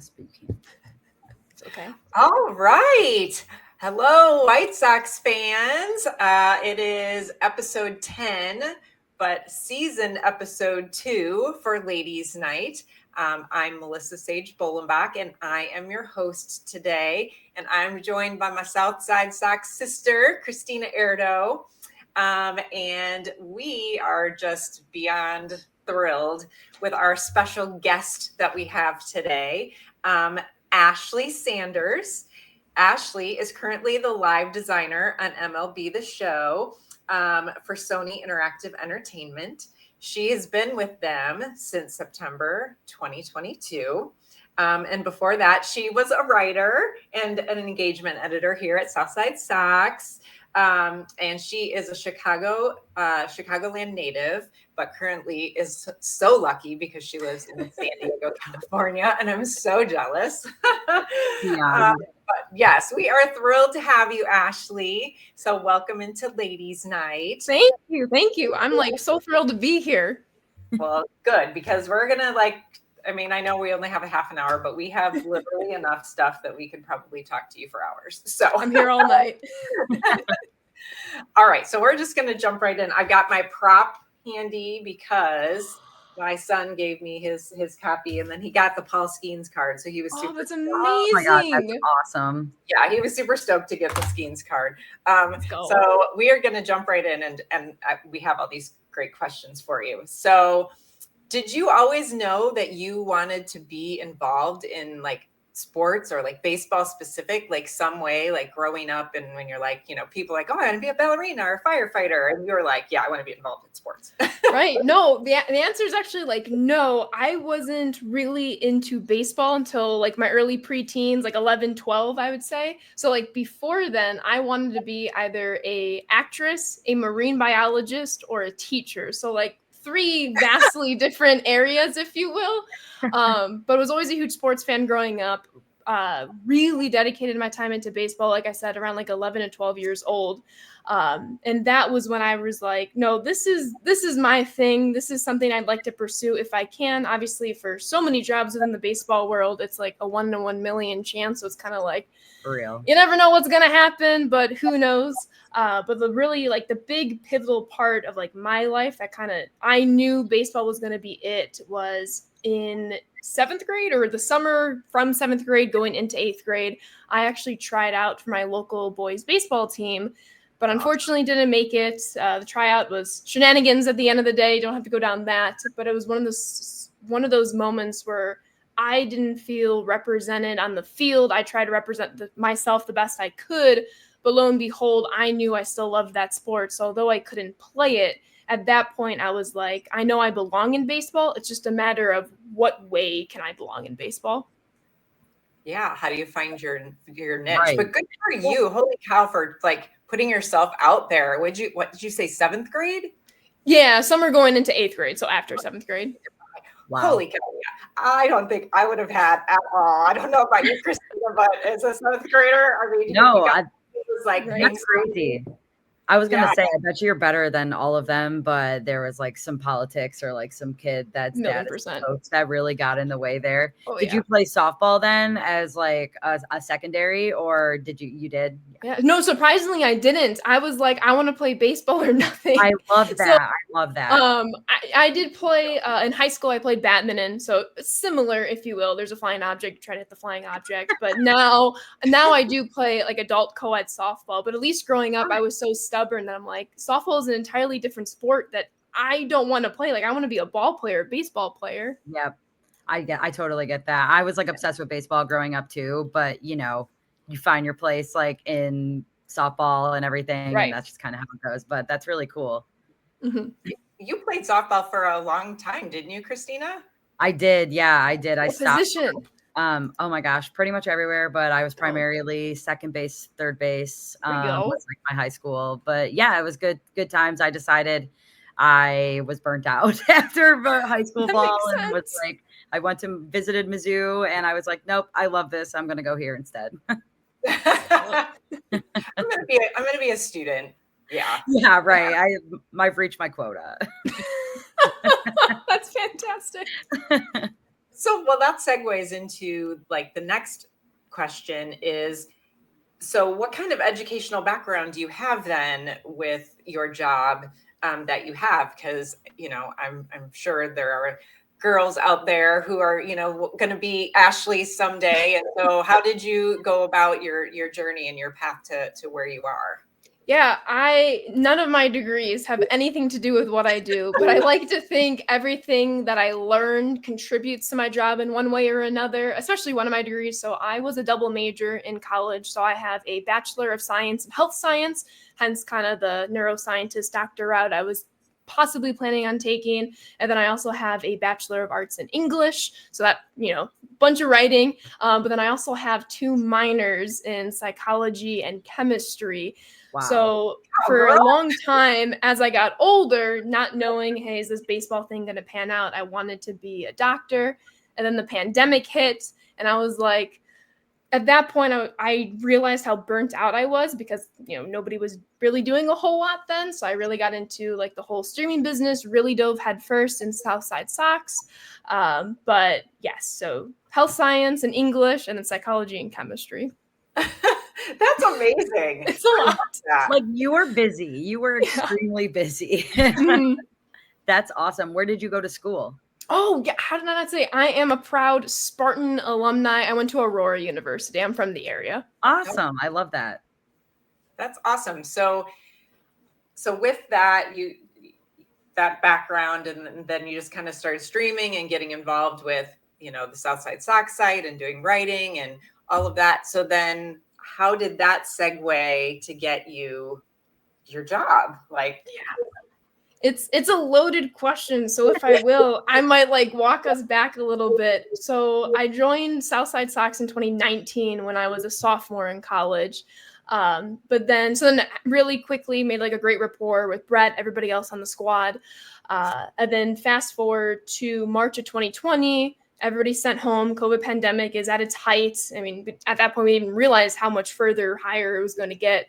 podcast, but you can't. It's okay. All right. Hello, White Sox fans. It is episode 10, but season episode 2 for Ladies Night. I'm Melissa Sage-Bollenbach, and I am your host today. And I'm joined by my Side Sox sister, Kristina Airdo. And we are just beyond thrilled with our special guest that we have today, Ashley Sanders. Ashley is currently the live designer on MLB The Show for Sony Interactive Entertainment. She has been with them since September 2022. And before that, she was a writer and an engagement editor here at Side Sox. And she is a Chicagoland native, but currently is so lucky because she lives in San Diego, California, and I'm so jealous. Yeah. But yes, we are thrilled to have you, Ashley. So welcome into Ladies Night. Thank you. I'm like so thrilled to be here. Well, good, because we're gonna I know we only have a half an hour, but we have literally enough stuff that we could probably talk to you for hours. So I'm here all night. All right, so we're just going to jump right in. I've got my prop handy because my son gave me his copy, and then he got the Paul Skeens card, so he was super. Oh, that's amazing! Oh my God, that's awesome. Yeah, he was super stoked to get the Skeens card. Let's go. So we are going to jump right in, and we have all these great questions for you. So, did you always know that you wanted to be involved in like sports or like baseball specific, like some way, like growing up, and when you're like, people are like, oh, I want to be a ballerina or a firefighter, and you're like, yeah, I want to be involved in sports. Right. No, the answer is actually like, no, I wasn't really into baseball until like my early preteens, like 11, 12, I would say. So like before then, I wanted to be either a actress, a marine biologist, or a teacher. So like 3 vastly different areas, if you will. But I was always a huge sports fan growing up. Really dedicated my time into baseball, like I said, around like 11 and 12 years old. And that was when I was like, no, this is my thing. This is something I'd like to pursue if I can. Obviously, for so many jobs within the baseball world, it's like a 1 in 1 million chance. So it's kind of like, For real. you never know what's going to happen, but who knows? But the really like the big pivotal part of like my life that I knew baseball was going to be it was in 7th grade, or the summer from 7th grade going into 8th grade. I actually tried out for my local boys baseball team, but unfortunately didn't make it. The tryout was shenanigans at the end of the day. Don't have to go down that, but it was one of those moments where I didn't feel represented on the field. I tried to represent myself the best I could, but lo and behold, I knew I still loved that sport. So although I couldn't play it, at that point, I was like, I know I belong in baseball. It's just a matter of what way can I belong in baseball. Yeah, how do you find your niche? Right. But good for you. Holy cow, for like putting yourself out there. What did you say, 7th grade? Yeah, summer going into 8th grade, so after 7th grade. Wow. Holy cow, yeah. I don't think I would have had at all. I don't know about you, Kristina, but as a 7th grader, I mean, No, it was like that's crazy. I was going to Yeah. say, I bet you're better than all of them, but there was like some politics or like some kid that's dad is a coach that really got in the way there. Oh, did you play softball then as like a secondary, or you did? Yeah. No, surprisingly, I didn't. I was like, I want to play baseball or nothing. I love that. I did play in high school. I played badminton, so similar, if you will. There's a flying object, try to hit the flying object. But now I do play like adult co-ed softball. But at least growing up, I was so stubborn that I'm like, softball is an entirely different sport that I don't want to play. Like, I want to be a ball player, baseball player. Yep, I totally get that. I was like obsessed with baseball growing up too, but you find your place like in softball and everything, right. And that's just kind of how it goes. But that's really cool. Mm-hmm. You played softball for a long time, didn't you, Kristina? I did. Yeah, I did. I stopped. Position? Oh my gosh, pretty much everywhere. But I was primarily second base, third base. Was like my high school. But yeah, it was good times. I decided I was burnt out after high school ball, and was like, I visited Mizzou, and I was like, nope, I love this. I'm gonna go here instead. I'm gonna be a student. Yeah. Yeah, right. I've reached my quota. That's fantastic. So, well, that segues into like the next question is, so what kind of educational background do you have then with your job that you have? Because, I'm sure there are girls out there who are, going to be Ashley someday. And so how did you go about your journey and your path to where you are? Yeah, none of my degrees have anything to do with what I do, but I like to think everything that I learned contributes to my job in one way or another, especially one of my degrees. So I was a double major in college. So I have a Bachelor of Science in Health Science, hence kind of the neuroscientist doctor route I was possibly planning on taking. And then I also have a Bachelor of Arts in English. So that, bunch of writing. But then I also have 2 minors in psychology and chemistry. Wow. So for a long time, as I got older, not knowing, hey, is this baseball thing going to pan out? I wanted to be a doctor. And then the pandemic hit. And I was like, at that point, I realized how burnt out I was because, nobody was really doing a whole lot then. So I really got into like the whole streaming business, really dove headfirst in Side Sox. But yes, so health science and English and then psychology and chemistry. That's amazing. It's a lot. Like you were busy. You were extremely busy. That's awesome. Where did you go to school? Oh, yeah. How did I not say? I am a proud Spartan alumni. I went to Aurora University. I'm from the area. Awesome. I love that. That's awesome. So with that, that background, and then you just kind of started streaming and getting involved with, the Southside Sox site and doing writing and all of that. So then how did that segue to get you your job? Like, yeah. It's a loaded question. So if I will, I might walk us back a little bit. So I joined Southside Sox in 2019 when I was a sophomore in college. But then really quickly made a great rapport with Brett, everybody else on the squad. And then fast forward to March of 2020, everybody sent home. COVID pandemic is at its height. I mean, at that point, we didn't realize how much further higher it was going to get.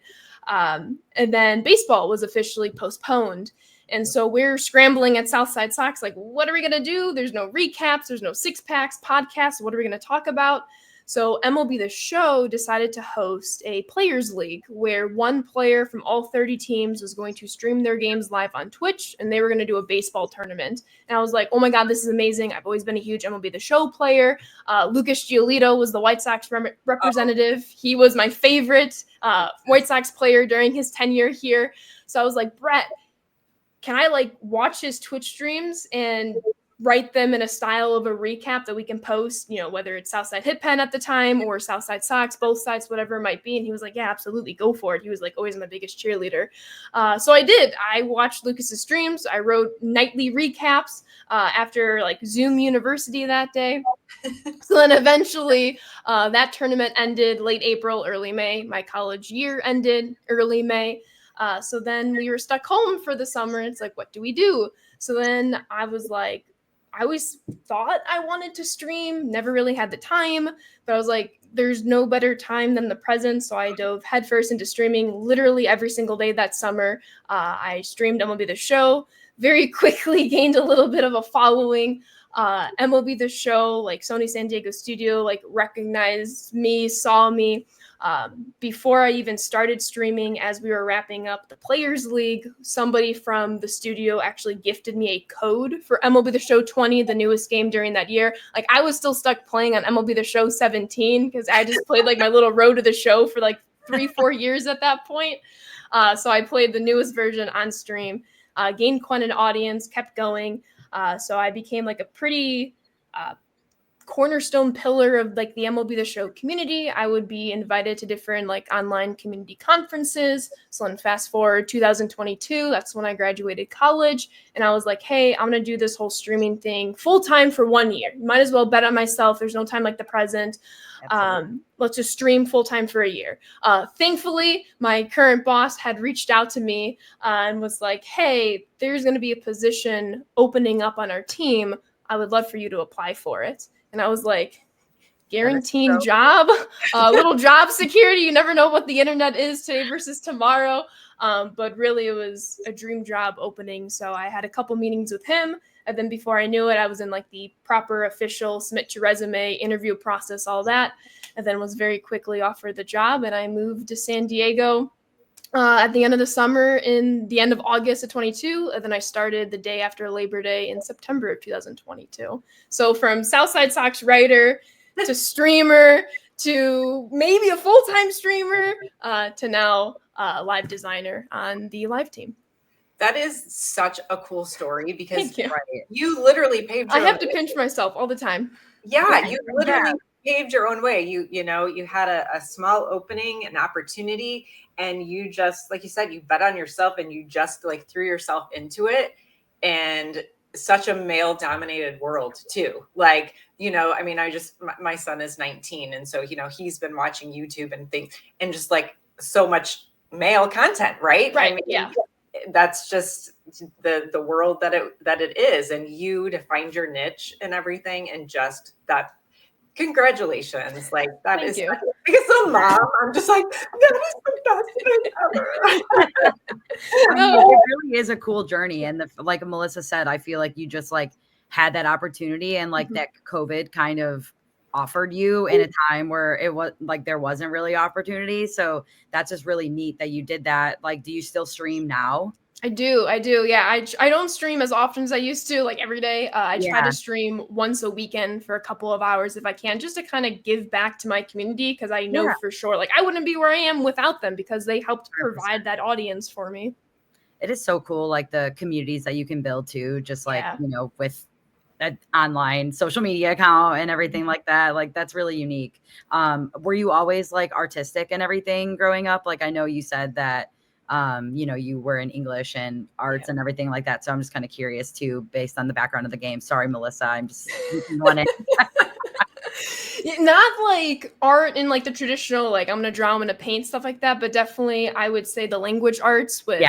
And then baseball was officially postponed. And so we're scrambling at Southside Sox, what are we going to do? There's no recaps. There's no 6-packs, podcasts. What are we going to talk about? So MLB The Show decided to host a players league where one player from all 30 teams was going to stream their games live on Twitch, and they were going to do a baseball tournament. And I was like, oh my God, this is amazing. I've always been a huge MLB The Show player. Lucas Giolito was the White Sox representative. He was my favorite White Sox player during his tenure here. So I was like, Brett, can I watch his Twitch streams and write them in a style of a recap that we can post, whether it's Southside Hit Pen at the time or Southside Sox, both sides, whatever it might be. And he was like, yeah, absolutely, go for it. He was always my biggest cheerleader. So I did. I watched Lucas's streams. I wrote nightly recaps after Zoom University that day. So then eventually that tournament ended late April, early May. My college year ended early May. So then we were stuck home for the summer. It's what do we do? So then I was I always thought I wanted to stream, never really had the time, but I was there's no better time than the present. So I dove headfirst into streaming literally every single day that summer. I streamed MLB The Show, very quickly gained a little bit of a following. MLB The Show, Sony San Diego studio, recognized me, saw me. Before I even started streaming, as we were wrapping up the Players League, somebody from the studio actually gifted me a code for MLB The Show 20, the newest game during that year. I was still stuck playing on MLB The Show 17 because I just played my little road to the show for 3-4 years at that point. So I played the newest version on stream, gained quite an audience, kept going. So I became a pretty cornerstone pillar of the MLB The Show community. I would be invited to different online community conferences. So then fast forward 2022, that's when I graduated college. And I was hey, I'm going to do this whole streaming thing full time for 1 year. Might as well bet on myself. There's no time like the present. Let's just stream full time for a year. Thankfully, my current boss had reached out to me and was hey, there's going to be a position opening up on our team. I would love for you to apply for it. And I was guaranteed job, little job security. You never know what the internet is today versus tomorrow. But really, it was a dream job opening. So I had a couple meetings with him. And then before I knew it, I was in like the proper official submit your resume, interview process, all that. And then was very quickly offered the job. And I moved to San Diego at the end of the summer, in the end of August of 22. And then I started the day after Labor Day in September of 2022. So from Southside Sox writer to streamer to maybe a full-time streamer to now live designer on the live team. That is such a cool story because you. You literally paved your I have to pinch myself all the time. Yeah, you literally paved your own way. You know, you had a small opening, an opportunity, and you just, like you said, you bet on yourself and you just like threw yourself into it. And such a male dominated world too. Like, you know, I mean, my son is 19. And so, you know, he's been watching YouTube and things and just like so much male content, right? Right. I mean, yeah. That's just the world that it is. And you to find your niche and everything and just that. Congratulations. Like that Thank is you. Because a mom, I'm just like, that is the best thing ever. It really is a cool journey. And like Melissa said, I feel like you just like had that opportunity and like that COVID kind of offered you in a time where it was like there wasn't really opportunity. So that's just really neat that you did that. Like, do you still stream now? I do. Yeah. I don't stream as often as I used to, like every day. I try to stream once a weekend for a couple of hours if I can, just to kind of give back to my community. Cause I know for sure, like I wouldn't be where I am without them because they helped provide that audience for me. It is so cool. Like the communities that you can build too, just like, you know, with an online social media account and everything like that. Like that's really unique. Were you always like artistic and everything growing up? Like I know you said that you know, you were in English and arts and everything like that. So I'm just kind of curious too, based on the background of the game. Sorry, Melissa, I'm just wanting. Not like art in like the traditional, like I'm going to draw, I'm going to paint, stuff like that. But definitely I would say the language arts with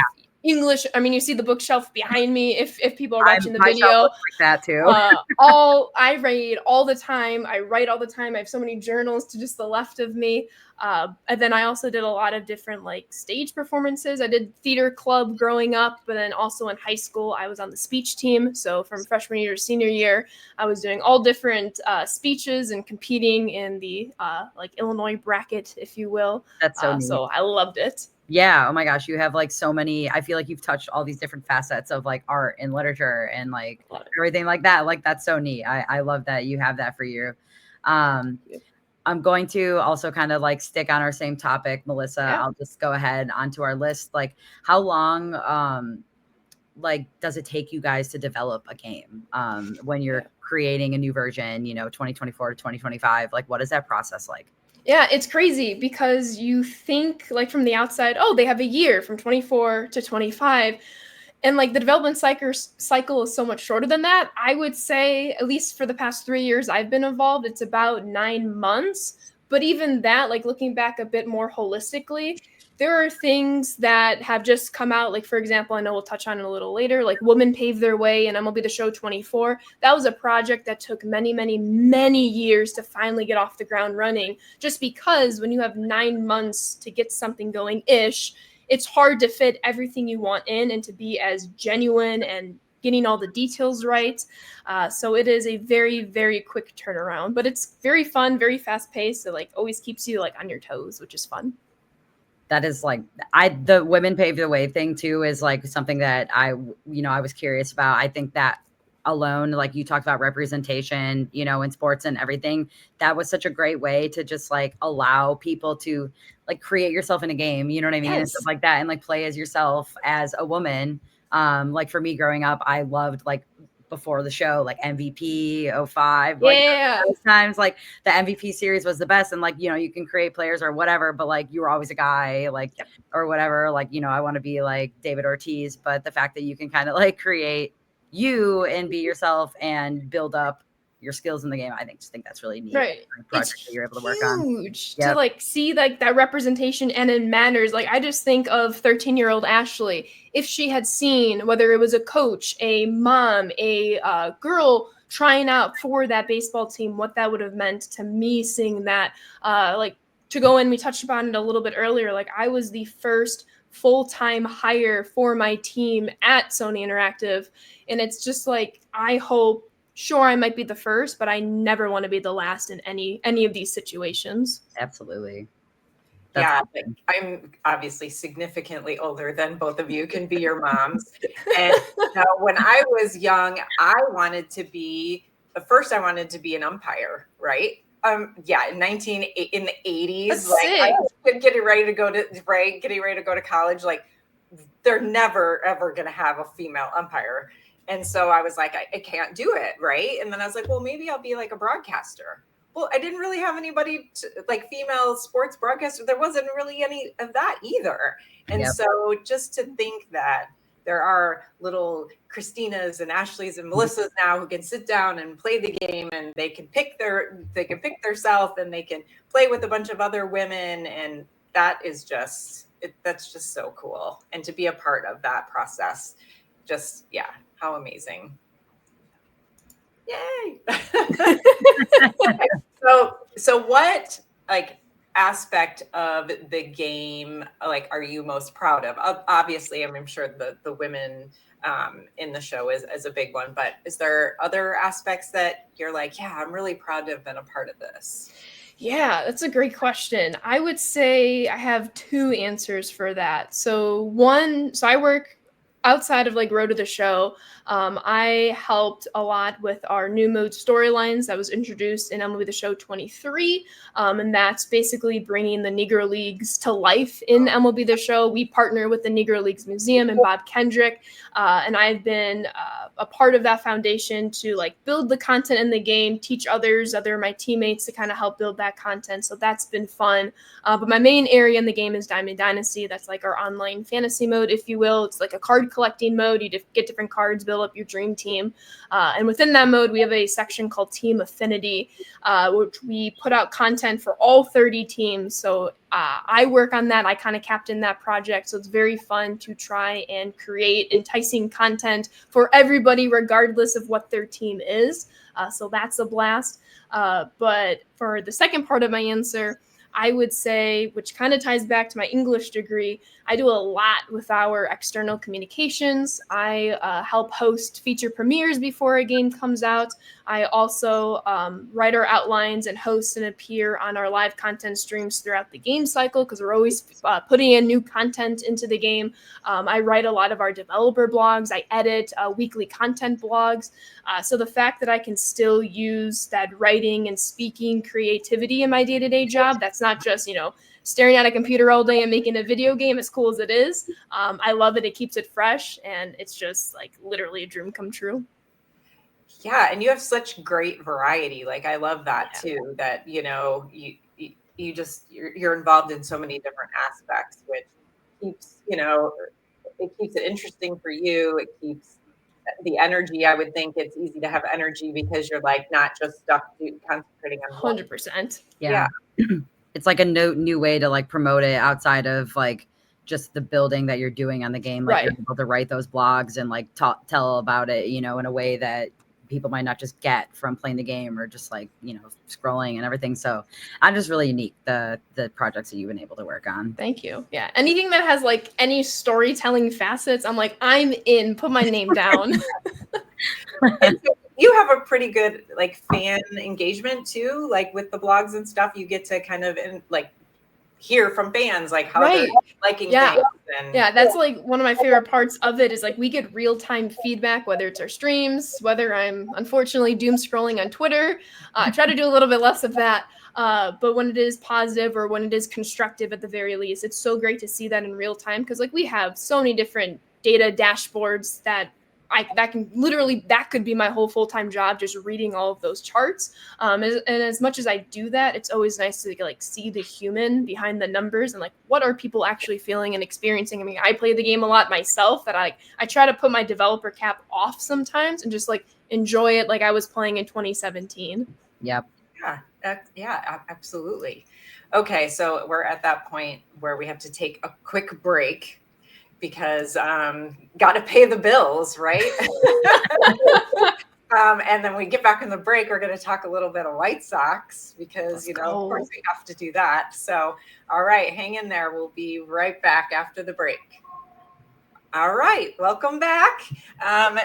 English. I mean, you see the bookshelf behind me. If people are watching the video, like that too. I read all the time. I write all the time. I have so many journals to just the left of me. And then I also did a lot of different like stage performances. I did theater club growing up, but then also in high school, I was on the speech team. So from freshman year to senior year, I was doing all different speeches and competing in the like Illinois bracket, if you will. That's so neat. So I loved it. Yeah. Oh my gosh. You have like so many, I feel like you've touched all these different facets of like art and literature and like everything like that. Like that's so neat. I love that you have that for you. I'm going to also kind of like stick on our same topic, Melissa. I'll just go ahead onto our list. Like how long, like, does it take you guys to develop a game when you're creating a new version, you know, 2024 to 2025? Like, what is that process like? Yeah, it's crazy because you think like from the outside, oh, they have a year from 24 to 25. And like the development cycle is so much shorter than that. I would say, at least for the past 3 years I've been involved, it's about 9 months. But even that, like looking back a bit more holistically, there are things that have just come out. Like, for example, I know we'll touch on it a little later, like Women Pave Their Way and MLB The Show 24. That was a project that took many, many, many years to finally get off the ground running, just because when you have 9 months to get something going-ish, it's hard to fit everything you want in and to be as genuine and getting all the details right. So it is a very, very quick turnaround, but it's very fun, very fast paced. It like always keeps you like on your toes, which is fun. That is like, the Women Pave the Way thing too is like something that I was curious about. I think that alone, like you talked about representation, you know, in sports and everything, that was such a great way to just like allow people to like create yourself in a game, you know what I mean? And stuff like that, and like play as yourself as a woman. Like for me growing up, I loved like before the show, like MVP 05, like those times, like the MVP series was the best. And like, you know, you can create players or whatever, but like you were always a guy, like, or whatever, like, you know, I want to be like David Ortiz, but the fact that you can kind of like create you and be yourself and build up your skills in the game, I think that's really neat. Right. Project that you're able to work on. Huge to like see like that representation, and it matters. Like I just think of 13-year-old Ashley. If she had seen whether it was a coach, a mom, a girl trying out for that baseball team, what that would have meant to me, seeing that, like, to go in, we touched upon it a little bit earlier, like I was the first full-time hire for my team at Sony Interactive. And it's just like, I hope, sure, I might be the first, but I never want to be the last in any of these situations. Absolutely. That's I'm obviously significantly older than both of you, can be your moms. And when I was young, I wanted to be an umpire, right? In the 80s, That's like sick. I was getting ready to go to college. Like they're never ever going to have a female umpire. And so I was like, I can't do it. Right. And then I was like, well, maybe I'll be like a broadcaster. Well, I didn't really have anybody like female sports broadcaster. There wasn't really any of that either. And so just to think that there are little Kristinas and Ashleys and Melissas now who can sit down and play the game, and they can pick theirself, and they can play with a bunch of other women. And that is that's just so cool. And to be a part of that process, just, how amazing. Yay. So what like aspect of the game like are you most proud of? Obviously, I'm sure the women in the show is a big one, but is there other aspects that you're like, I'm really proud to have been a part of this? Yeah, that's a great question. I would say I have two answers for that. So I work outside of like Road to the Show. I helped a lot with our new mode storylines that was introduced in MLB The Show 23. And that's basically bringing the Negro Leagues to life in MLB The Show. We partner with the Negro Leagues Museum and Bob Kendrick. And I've been a part of that foundation to like build the content in the game, teach other of my teammates to kind of help build that content. So that's been fun. But my main area in the game is Diamond Dynasty. That's like our online fantasy mode, if you will. It's like a card collecting mode. You get different cards, build up your dream team. And within that mode, we have a section called Team Affinity, which we put out content for all 30 teams. So I work on that. I kind of captain that project. So it's very fun to try and create enticing content for everybody, regardless of what their team is. So that's a blast. But for the second part of my answer, I would say, which kind of ties back to my English degree, I do a lot with our external communications. I help host feature premieres before a game comes out. I also write our outlines and host and appear on our live content streams throughout the game cycle, because we're always putting in new content into the game. I write a lot of our developer blogs. I edit weekly content blogs. So the fact that I can still use that writing and speaking creativity in my day-to-day job, that's not just, staring at a computer all day and making a video game, as cool as it is. I love it. It keeps it fresh, and it's just like literally a dream come true. Yeah, and you have such great variety. Like I love that too. That you're involved in so many different aspects, which keeps it keeps it interesting for you. It keeps the energy. I would think it's easy to have energy because you're like not just stuck concentrating on 100%. Yeah. It's like a new way to like promote it outside of just the building that you're doing on the game. Like you're able to write those blogs and like tell about it, in a way that people might not just get from playing the game or just scrolling and everything. So I'm just really unique, the projects that you've been able to work on. Thank you. Yeah. Anything that has like any storytelling facets, I'm like, I'm in, put my name down. And so you have a pretty good like fan engagement too, like with the blogs and stuff. You get to kind of hear from fans like how they're liking things. And that's like one of my favorite parts of it is like we get real-time feedback, whether it's our streams, whether I'm unfortunately doom scrolling on Twitter. I try to do a little bit less of that. But when it is positive or when it is constructive at the very least, it's so great to see that in real time, because like we have so many different data dashboards that that could be my whole full-time job, just reading all of those charts. And as much as I do that, it's always nice to like see the human behind the numbers and like what are people actually feeling and experiencing. I mean, I play the game a lot myself, that I try to put my developer cap off sometimes and just like enjoy it like I was playing in 2017. Yep. Yeah, absolutely. Okay, so we're at that point where we have to take a quick break, because got to pay the bills, right? And then we get back in the break, we're going to talk a little bit of White Sox because, of course we have to do that. So, all right, hang in there. We'll be right back after the break. All right, welcome back.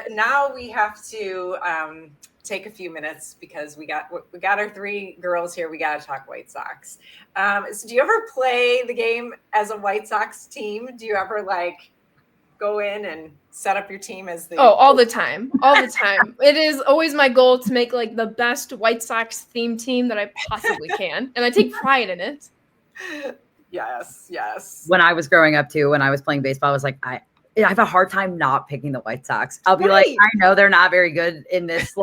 Now we have to take a few minutes because we got our three girls here. We got to talk White Sox. So do you ever play the game as a White Sox team? Do you ever go in and set up your team as the... Oh, all the time. It is always my goal to make the best White Sox theme team that I possibly can. And I take pride in it. Yes. When I was growing up too, when I was playing baseball, I was like, I have a hard time not picking the White Sox. I'll be like, I know they're not very good in this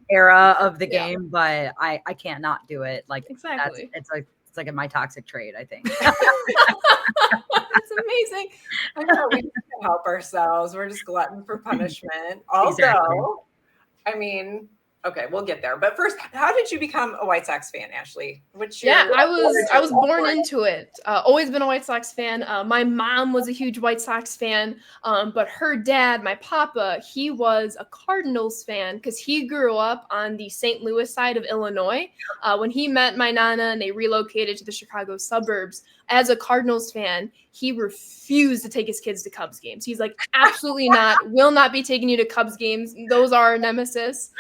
era of the game, but I can't not do it. Exactly. It's like my toxic trait, I think. That's amazing. I know we can't help ourselves. We're just glutton for punishment. Although, exactly. I mean, okay, we'll get there. But first, how did you become a White Sox fan, Ashley? I was born into it. Always been a White Sox fan. My mom was a huge White Sox fan, but her dad, my papa, he was a Cardinals fan because he grew up on the St. Louis side of Illinois. When he met my nana and they relocated to the Chicago suburbs, as a Cardinals fan, he refused to take his kids to Cubs games. He's like, absolutely not. Will not be taking you to Cubs games. Those are our nemesis.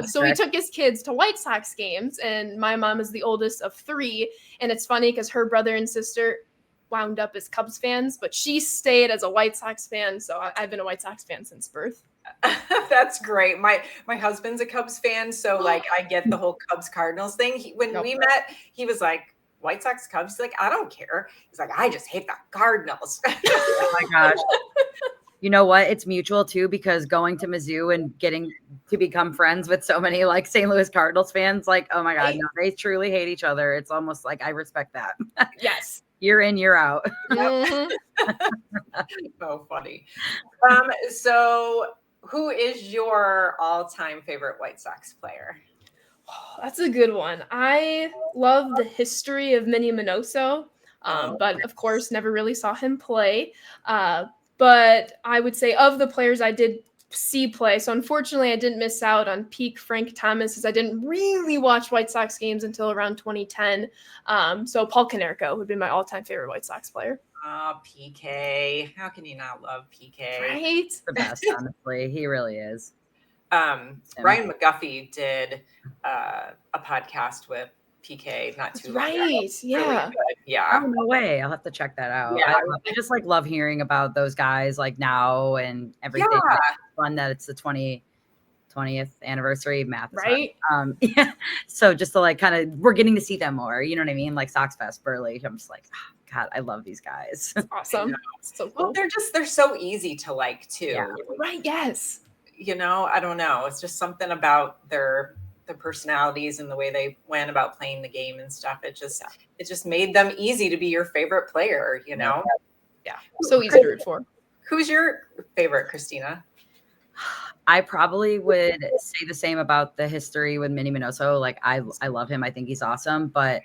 So he took his kids to White Sox games, and my mom is the oldest of three. And it's funny because her brother and sister wound up as Cubs fans, but she stayed as a White Sox fan. So I've been a White Sox fan since birth. That's great. My husband's a Cubs fan, so I get the whole Cubs Cardinals thing. When we met, he was like, White Sox Cubs? He's like, I don't care. He's like, I just hate the Cardinals. Oh my gosh. You know what? It's mutual too, because going to Mizzou and getting to become friends with so many St. Louis Cardinals fans, oh my God, no, they truly hate each other. It's almost I respect that. Yes. Year in, year out. Mm-hmm. So funny. So who is your all-time favorite White Sox player? Oh, that's a good one. I love the history of Minnie Minoso, but of course never really saw him play. But I would say of the players I did see play, so unfortunately I didn't miss out on peak Frank Thomas as I didn't really watch White Sox games until around 2010. So Paul Konerko would be my all-time favorite White Sox player. PK. How can you not love PK? Right? The best, honestly. He really is. Ryan McGuffey did a podcast with PK not too long ago. Yeah. Really good. Yeah. Oh, no way. I'll have to check that out. Yeah. I just love hearing about those guys now and everything. Yeah. It's fun that it's the 20th anniversary. Math is right. Hard. Yeah. So just to we're getting to see them more. You know what I mean? Sox Fest, Burley. I'm just God, I love these guys. It's awesome. So cool. Well, they're so easy to like too. Yeah. Right. Yes. I don't know. It's just something about their personalities and the way they went about playing the game and stuff. It just made them easy to be your favorite player, Yeah. So easy to root for. Who's your favorite, Kristina? I probably would say the same about the history with Minnie Minoso. I love him. I think he's awesome. But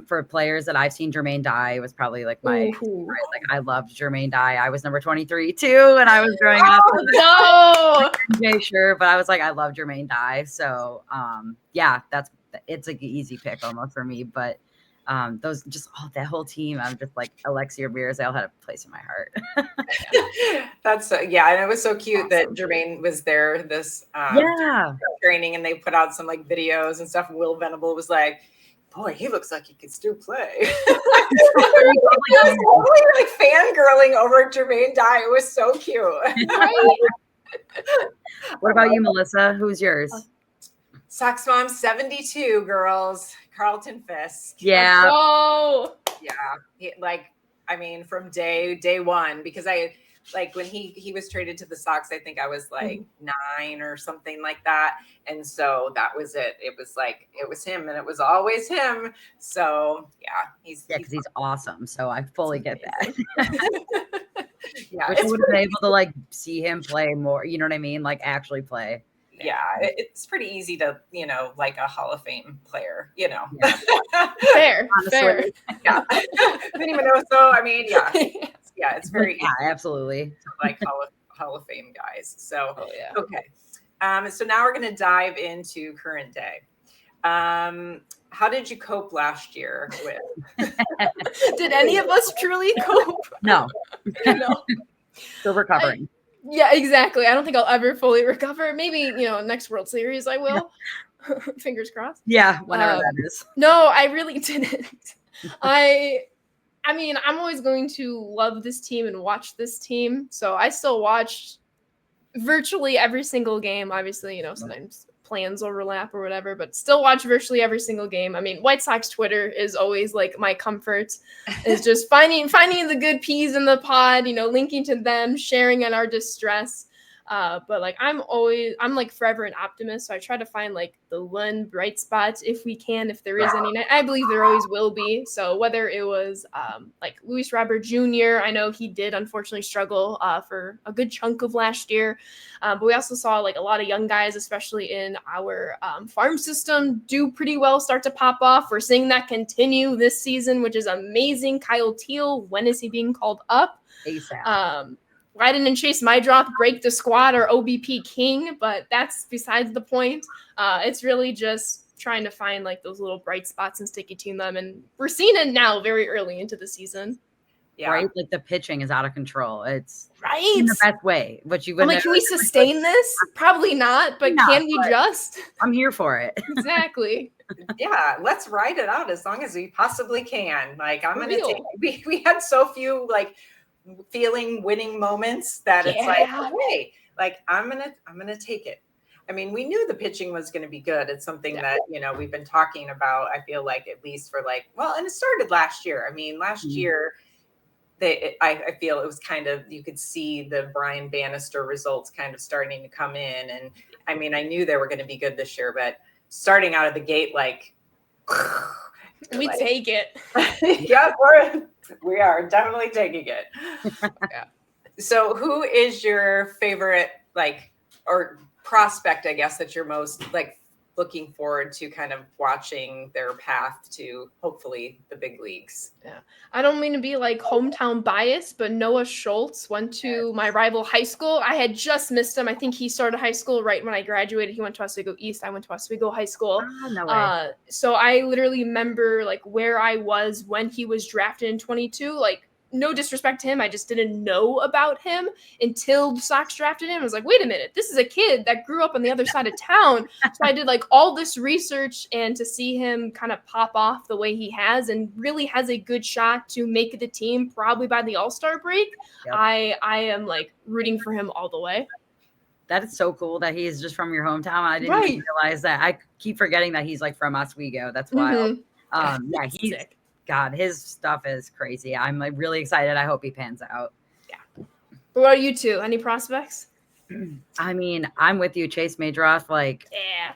for players that I've seen, Jermaine Dye was probably my favorite. I loved Jermaine Dye. I was number 23 too when I was growing up. No. Sure, but I was I love Jermaine Dye. So it's an easy pick almost for me. But those that whole team, I'm just Alexi Ramirez, they all had a place in my heart. That's and it was so cute that Jermaine was there this training, and they put out some videos and stuff. Will Venable was like, boy, he looks like he could still play. He was totally fangirling over Jermaine Dye. It was so cute. Right? What about you, Melissa? Who's yours? Sox Mom 72, girls. Carlton Fisk. Yeah. Oh. Yeah. From day one, because I when he was traded to the Sox, I think I was 9 or something like that. And so that was it. It was it was him, and it was always him. So he's awesome. So I fully get that. Yeah. Wish I would have been able to see him play more, you know what I mean? Actually play. Yeah, it's pretty easy to, like a Hall of Fame player, Yeah. Fair. Yeah. Minnie Minoso, it's very easy. Yeah, absolutely. Hall of Fame guys. So, okay. So now we're going to dive into current day. How did you cope last year with? Did any of us truly cope? No. No. Still recovering. Yeah, exactly. I don't think I'll ever fully recover. Maybe, next World Series I will. Fingers crossed. Yeah, whenever that is. No, I really didn't. I mean, I'm always going to love this team and watch this team. So I still watch virtually every single game. Obviously, sometimes plans overlap or whatever, but still watch virtually every single game. I mean, White Sox Twitter is always like my comfort. Is just finding the good peas in the pod, linking to them, sharing in our distress. But like I'm like forever an optimist, so I try to find like the one bright spot if we can, if there is any. I believe there always will be. So whether it was like Luis Robert Jr., I know he did unfortunately struggle for a good chunk of last year, but we also saw like a lot of young guys, especially in our farm system, do pretty well, start to pop off. We're seeing that continue this season, which is amazing. Kyle Teal, when is he being called up? ASAP. Why didn't Chase Mydrop break the squad or OBP King? But that's besides the point. It's really just trying to find like those little bright spots and sticky to them. And we're seeing it now very early into the season. Yeah. Right? Like the pitching is out of control. It's right in the best way. But you I'm like, can we sustain this? Probably not, but can we just? I'm here for it. Exactly. Yeah, let's ride it out as long as we possibly can. Like I'm gonna take we had so few like feeling winning moments that it's like, hey, like I'm gonna take it. I mean, we knew the pitching was going to be good. It's something that we've been talking about. I feel like at least for like, well, and it started last year. I mean, last year I feel it was kind of, you could see the Brian Bannister results kind of starting to come in, and I mean, I knew they were going to be good this year, but starting out of the gate, like we take it. Yeah, we are definitely taking it. Yeah. So who is your favorite, like, or prospect, I guess, that you're most like looking forward to kind of watching their path to hopefully the big leagues? Yeah. I don't mean to be like hometown biased, but Noah Schultz went to my rival high school. I had just missed him. I think he started high school right when I graduated. He went to Oswego East. I went to Oswego High School. No way. So I literally remember like where I was when he was drafted in 22. Like, no disrespect to him, I just didn't know about him until the Sox drafted him. I was like, wait a minute, this is a kid that grew up on the other side of town. So I did like all this research, and to see him kind of pop off the way he has and really has a good shot to make the team probably by the All-Star break. Yep. I am like rooting for him all the way. That is so cool that he's just from your hometown. I didn't even realize that. I keep forgetting that he's like from Oswego. That's wild. Yeah, he's sick. God, his stuff is crazy. I'm like really excited. I hope he pans out. Yeah. What about you two? Any prospects? I mean, I'm with you, Chase Mydrop. Like, yeah.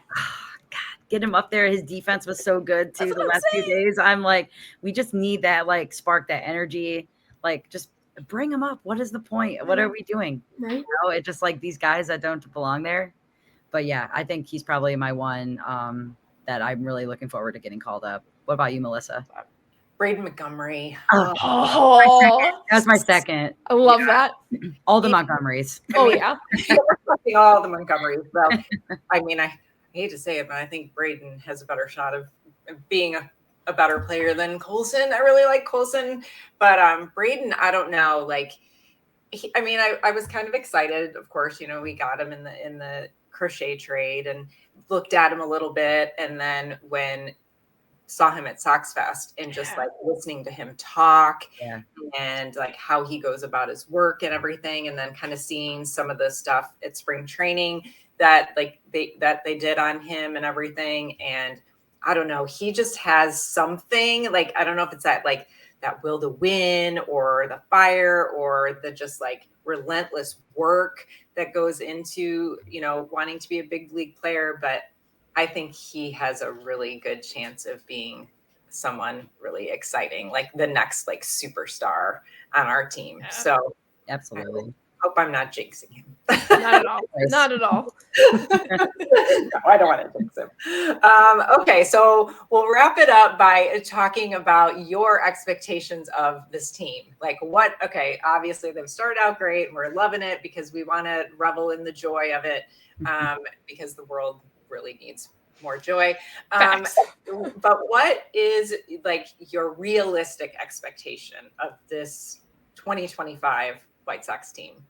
God, get him up there. His defense was so good too the last few days. I'm like, we just need that like spark, that energy. Like, just bring him up. What is the point? What are we doing? Right. It's just like these guys that don't belong there. But yeah, I think he's probably my one that I'm really looking forward to getting called up. What about you, Melissa? Braden Montgomery. That's my second. I love that. All the Montgomerys. Yeah. All the Montgomerys. Well, I mean, I hate to say it, but I think Braden has a better shot of being a better player than Colson. I really like Colson, but Braden, I don't know. Like, I was kind of excited. Of course, we got him in the Crochet trade and looked at him a little bit, and then when saw him at Sox Fest and just like listening to him talk and like how he goes about his work and everything. And then kind of seeing some of the stuff at spring training that like they did on him and everything. And I don't know, he just has something like, I don't know if it's that like that will to win or the fire or the just like relentless work that goes into, wanting to be a big league player. But I think he has a really good chance of being someone really exciting, like the next like superstar on our team. Yeah. So absolutely, Hope I'm not jinxing him. Not at all. Not at all. No, I don't want to jinx him. Okay, so we'll wrap it up by talking about your expectations of this team. Like okay, obviously they've started out great and we're loving it because we want to revel in the joy of it, because the world really needs more joy. But what is like your realistic expectation of this 2025 White Sox team?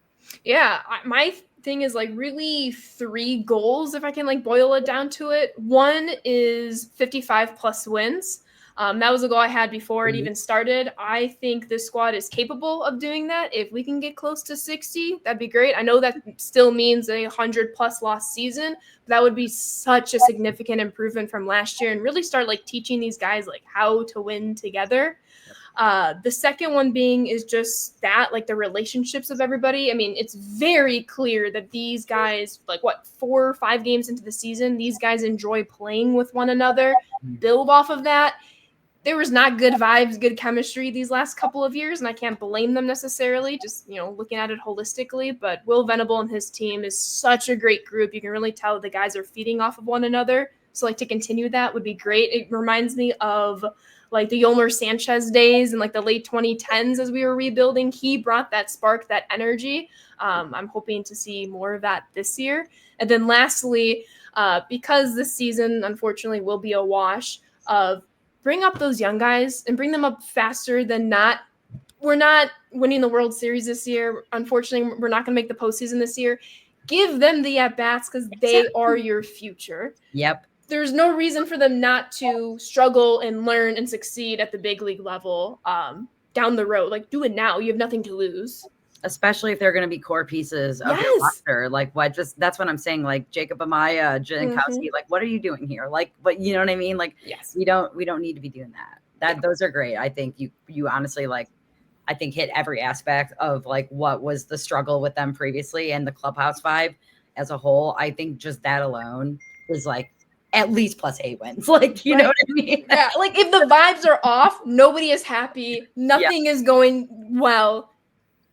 Yeah, my thing is like really 3 goals, if I can like boil it down to it. One is 55 plus wins. That was a goal I had before it even started. I think this squad is capable of doing that. If we can get close to 60, that'd be great. I know that still means a 100 plus loss season, but that would be such a significant improvement from last year and really start like teaching these guys like how to win together. The second one being is just that, like the relationships of everybody. I mean, it's very clear that these guys, like 4 or 5 games into the season, these guys enjoy playing with one another, build off of that. There was not good vibes, good chemistry these last couple of years, and I can't blame them necessarily, just, looking at it holistically. But Will Venable and his team is such a great group. You can really tell the guys are feeding off of one another. So, like, to continue that would be great. It reminds me of like the Yolmer Sanchez days and like the late 2010s as we were rebuilding. He brought that spark, that energy. I'm hoping to see more of that this year. And then lastly, because this season, unfortunately, will be a wash, bring up those young guys and bring them up faster than not. We're not winning the World Series this year. Unfortunately, we're not going to make the postseason this year. Give them the at-bats because they are your future. Yep. There's no reason for them not to struggle and learn and succeed at the big league level down the road. Like, do it now. You have nothing to lose. Especially if they're going to be core pieces of your roster. Like, that's what I'm saying. Like Jacob Amaya, Jankowski, like, what are you doing here? Like, but you know what I mean? Like, yes, we don't need to be doing that. Those are great. I think you honestly, like, I think hit every aspect of like what was the struggle with them previously and the clubhouse vibe as a whole. I think just that alone is like at least plus 8 wins. Like, you know what I mean? Yeah. Like if the vibes are off, nobody is happy. Nothing is going well.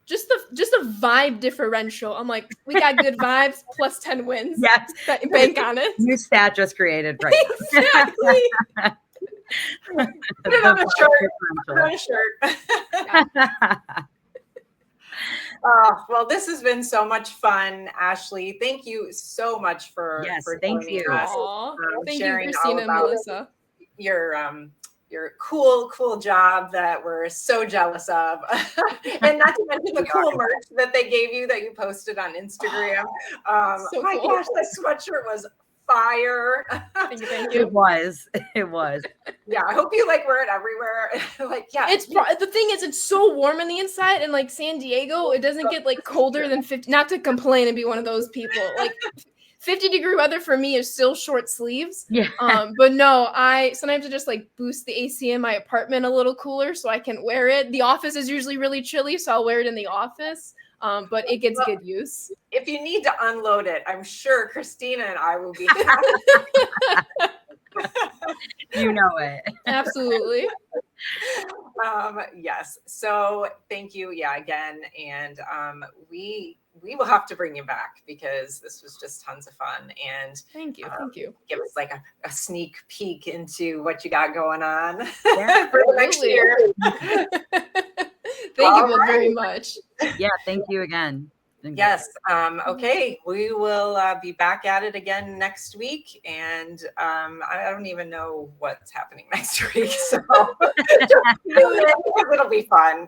Just the vibe differential. I'm like, we got good vibes plus 10 wins. Yes. Bank on it. New stat just created right Exactly. Put it on a shirt. Well, this has been so much fun, Ashley. Thank you so much for joining us. Thank you, Kristina and Melissa. Your cool job that we're so jealous of. And not to mention the cool merch that they gave you that you posted on Instagram. Gosh, that sweatshirt was fire. Thank you. It was. Yeah, I hope you like wear it everywhere. Like, yeah. The thing is, it's so warm on the inside, and like San Diego, it doesn't get like colder than 50. Not to complain and be one of those people. Like 50-degree weather for me is still short sleeves. Yeah. But no, I sometimes just like boost the AC in my apartment a little cooler so I can wear it. The office is usually really chilly, so I'll wear it in the office. But it gets good use. If you need to unload it, I'm sure Kristina and I will be. You know it. Absolutely. Yes. So thank you. Yeah, again. And we will have to bring you back because this was just tons of fun. And thank you. Give us like a sneak peek into what you got going on for the next year. Thank you both very much. Yeah, thank you again. Yes. Okay. We will be back at it again next week. And I don't even know what's happening next week. So it'll be fun.